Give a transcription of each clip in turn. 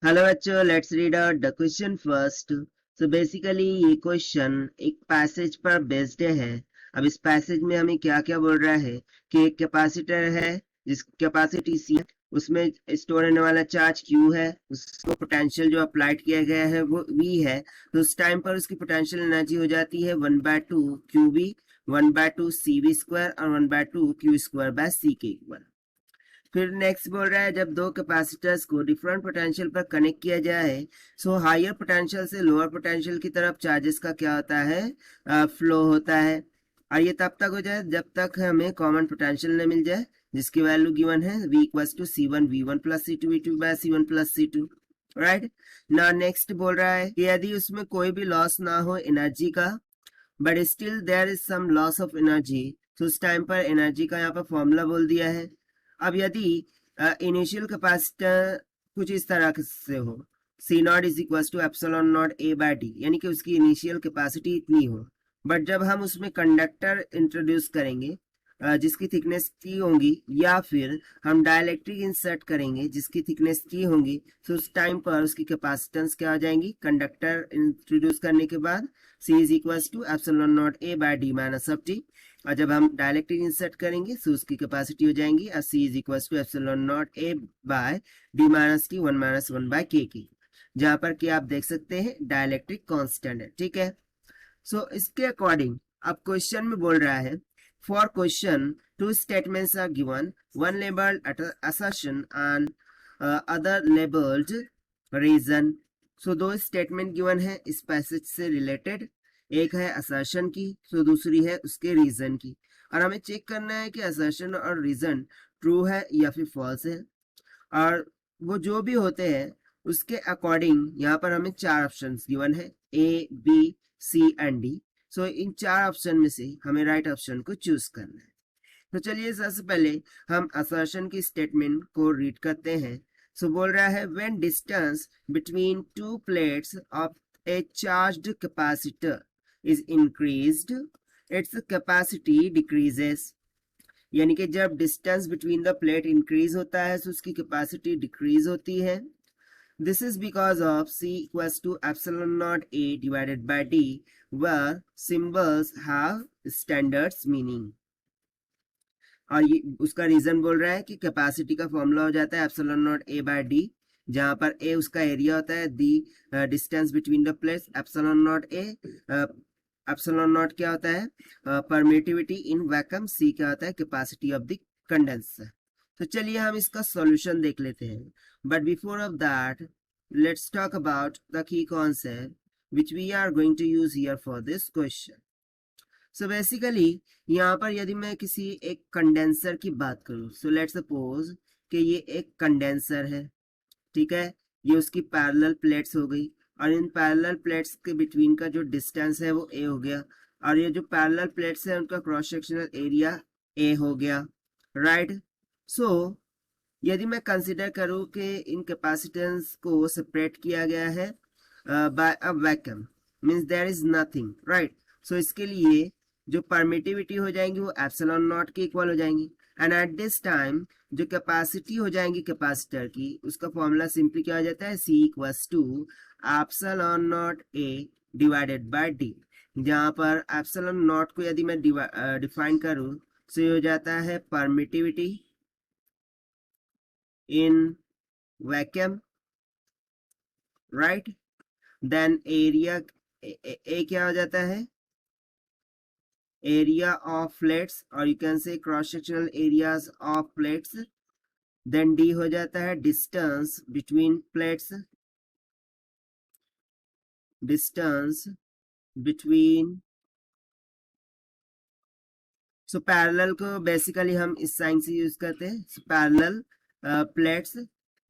Hello बच्चों, let's read out the question first. So basically ये question एक passage पर बेस्ड है। अब इस पैसेज में हमें क्या क्या बोल रहा है कि एक कैपेसिटर है जिसकी कैपेसिटी सी है, उसमें स्टोर होने वाला चार्ज क्यू है, उसको पोटेंशियल जो अप्लाइड किया गया है वो वी है। तो उस टाइम पर उसकी पोटेंशियल एनर्जी हो जाती है 1/2 Q V, 1/2 C V square और 1/2 क्यू स्क्वायर बाय सी के इक्वल। फिर नेक्स्ट बोल रहा है जब दो कैपेसिटर्स को डिफरेंट पोटेंशियल पर कनेक्ट किया जाए, सो हायर पोटेंशियल से लोअर पोटेंशियल की तरफ चार्जेस का क्या होता है, फ्लो होता है। और ये तब तक हो जाए जब तक हमें कॉमन पोटेंशियल न मिल जाए, जिसकी वैल्यू गिवन है v equals to C1 V1 plus C2 V2 by C1 plus C2। Right ना, नेक्स्ट बोल रहा है कि यदि उसमें कोई भी लॉस ना हो एनर्जी का, but still there is some loss of energy, तो उस टाइम पर एनर्जी का यहाँ पर फॉर्मूला बोल दिया है। अब यदि इनिशियल कैपेसिटर कुछ इस तरह से हो, C naught is equal to epsilon not A by D, यानी कि उसकी इनिशियल कैपेसिटी इतनी हो, बट जब हम उसमें कंडक्टर इंट्रोड्यूस करेंगे जिसकी थिकनेस टी होगी, या फिर हम डाइलेक्ट्रिक इंसर्ट करेंगे जिसकी थिकनेस टी होगी, तो उस टाइम पर उसकी कैपेसिटेंस क्या हो जाएंगी, कंडक्टर इंट्रोड्यूस करने के बाद C is equal to epsilon not A by D minus of T. और जब हम डायलेक्ट्रिक इंसर्ट करेंगे तो उसकी कैपेसिटी हो जाएंगी C is equal to epsilon not A by D minus T 1 - 1 by K की, जहां पर कि आप देख सकते हैं डायलेक्ट्रिक कांस्टेंट है। ठीक है, सो इसके अकॉर्डिंग अब क्वेश्चन में बोल रहा है for question two statements are given, one labelled assertion and other labelled reason. So दो स्टेटमेंट गिवन है इस पैसेज से रिलेटेड, एक है असर्शन की तो दूसरी है उसके रीजन की, और हमें चेक करना है कि असर्शन और रीजन ट्रू है या फिर फॉल्स है। और वो जो भी होते हैं उसके अकॉर्डिंग यहाँ पर हमें चार ऑप्शंस गिवन है, A B C and D. So इन चार ऑप्शन में से हमें राइट ऑप्शन को चूज करना है। तो चलिए सबसे पहले हम असर्शन की स्टेटमेंट को रीड करते हैं। सो बोल रहा है when distance between two plates of a charged capacitor is increased, its capacity decreases। यानी कि जब distance between the plate increase होता है तो उसकी कैपेसिटी डिक्रीज होती है। This is because of C equals to epsilon not A divided by D, where symbols have standards meaning। और ये उसका रीजन बोल रहा है कि कैपेसिटी का फॉर्मूला हो जाता है epsilon not A by D, जहां पर A उसका एरिया होता है, the distance between the plates, epsilon not A, epsilon not क्या होता है, परमिटिविटी इन वैक्यूम, सी क्या होता है, कैपेसिटी ऑफ द कंडेंसर। तो चलिए हम इसका सॉल्यूशन देख लेते हैं, but before of that let's talk about the key concept which we are going to use here for this question। So basically यहाँ पर यदि मैं किसी एक कंडेंसर की बात करूँ, सो लेट्स सपोज कि ये एक कंडेंसर है। ठीक है, ये उसकी पैरेलल प्लेट्स हो गई, और इन पैरेलल प्लेट्स के बिटवीन का जो डिस्टेंस है वो ए हो गया, और ये जो पैरेलल प्लेट्स है उनका क्रॉस सेक्शनल एरिया ए हो गया। राइट, सो यदि मैं कंसिडर करूं कि इन कैपेसिटेंस को सेपरेट किया गया है by a vacuum, means there is nothing. Right, so इसके लिए जो परमिटिविटी हो जाएंगी वो एप्सिलॉन नॉट के इक्वल हो जाएंगी, एंड एट दिस टाइम जो कैपेसिटी हो जाएंगी कैपेसिटर की, उसका फॉर्मूला सिंपली क्या हो जाता है, C equals to epsilon not A divided by D, जहां पर एप्सिलॉन नॉट को यदि मैं डिफाइन करूं तो ये हो जाता है permittivity in vacuum. Right, then area A क्या हो जाता है, एरिया ऑफ प्लेट्स, और you can say cross sectional areas of plates. Then D हो जाता है distance between plates, distance between. So parallel को बेसिकली हम इस साइन से यूज करते हैं, so parallel plates,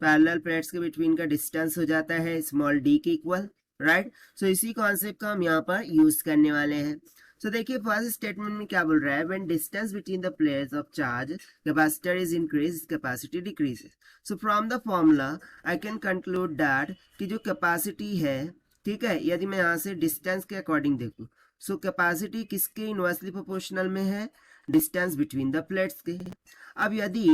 parallel plates के बिटवीन का डिस्टेंस हो जाता है स्मॉल डी के इक्वल। राइट, सो इसी कॉन्सेप्ट का हम यहाँ पर यूज करने वाले हैं। सो देखिए फर्स्ट स्टेटमेंट में क्या बोल रहा है, when distance between the plates of charge capacitor is increase, capacity decreases. So from the formula I can conclude that कि जो कैपेसिटी है, ठीक है, यदि मैं यहाँ से डिस्टेंस के अकॉर्डिंग देखूँ, सो कैपेसिटी किसके इनवर्सली प्रोपोर्शनल में है, डिस्टेंस बिटवीन द प्लेट्स के। अब यदि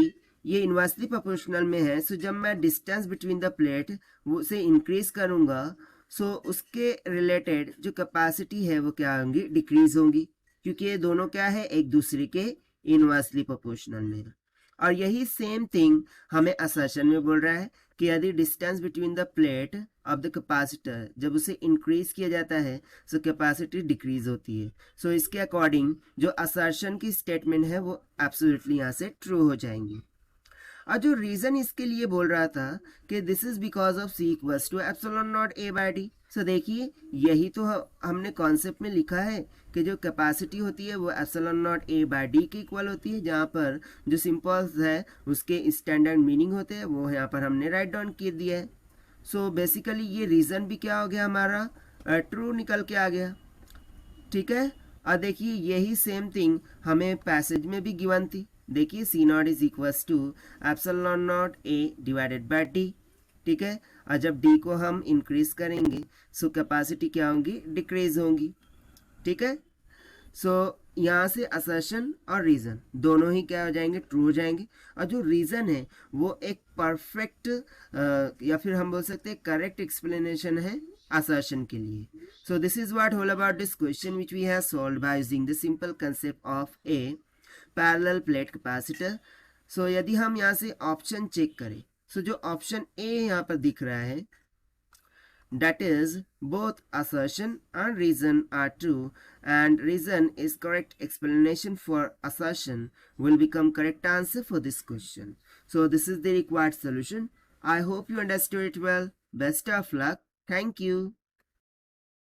ये इनवर्सली प्रोपोर्शनल में है, सो जब मैं डिस्टेंस बिटवीन द प्लेट वो से इंक्रीज करूंगा, सो उसके रिलेटेड जो कैपेसिटी है वो क्या होंगी, डिक्रीज होंगी, क्योंकि ये दोनों क्या है, एक दूसरे के इनवर्सली प्रोपोर्शनल में है। और यही सेम थिंग हमें असर्शन में बोल रहा है कि यदि distance between the plate of the capacitor जब उसे इंक्रीज किया जाता है, सो कैपेसिटी डिक्रीज होती है। सो इसके अकॉर्डिंग जो असर्शन की स्टेटमेंट है वो एब्सोल्युटली यहाँ से ट्रू हो जाएंगी। और जो रीजन इसके लिए बोल रहा था कि this is because of C equals to epsilon not A by D. So देखिए यही तो हमने कॉन्सेप्ट में लिखा है कि जो कैपेसिटी होती है वो epsilon not A by D के इक्वल होती है, जहाँ पर जो सिंपल्स है उसके स्टैंडर्ड मीनिंग होते हैं वो यहाँ पर हमने राइट डाउन कर दिया है। सो बेसिकली ये रीजन भी क्या हो गया, हमारा ट्रू निकल के आ गया। ठीक है, और देखिए यही सेम थिंग हमें पैसेज में भी गिवन थी। देखिए C naught is equals to epsilon not A divided by D. ठीक है, और जब डी को हम इंक्रीज करेंगे सो कैपेसिटी क्या होंगी, डिक्रीज होंगी। ठीक है, सो यहाँ से असर्शन और रीजन दोनों ही क्या हो जाएंगे, ट्रू हो जाएंगे। और जो रीजन है वो एक परफेक्ट या फिर हम बोल सकते हैं करेक्ट एक्सप्लेनेशन है assertion के लिए. So this is what whole about this question which we have solved by using the simple concept of a parallel plate capacitor. So यदि हम यहाँ से ऑप्शन चेक करें, so जो ऑप्शन A यहाँ पर दिख रहा है, that is both assertion and reason are true, and reason is correct explanation for assertion will become correct answer for this question. So this is the required solution. I hope you understood it well. Best of luck. Thank you.